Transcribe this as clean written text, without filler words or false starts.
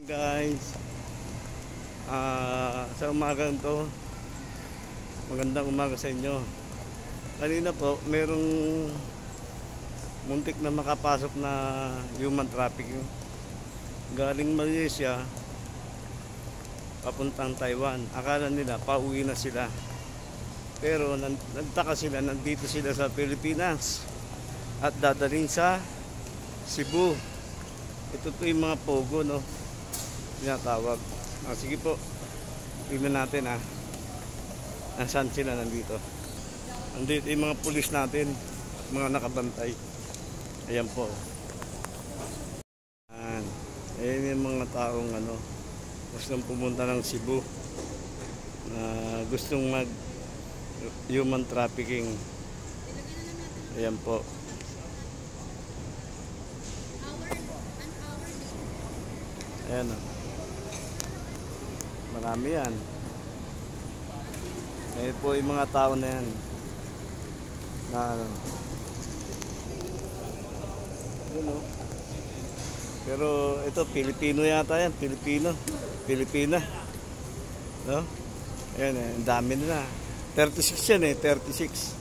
Guys, sa umagang to, magandang umaga sa inyo. Kanina po, merong muntik na makapasok na human trafficking galing Malaysia papuntang Taiwan. Akala nila pauwi na sila, pero nagtaka sila, nandito sila sa Pilipinas at dadalhin sa Cebu. Ito po yung mga pogo, no, tinatawag. Sige po, tingnan natin nasaan sila nandito. Nandito yung mga pulis natin, mga nakabantay. Ayan po. Ayan yung mga taong gustong pumunta ng Cebu, gustong mag human trafficking. Ayan po. Ayan o. Marami yan. Ayan po yung mga tao na yan. Ayan o. Pero ito, Pilipino yata yan. Pilipina. No? Ayan, ang dami na. 36 yan 36.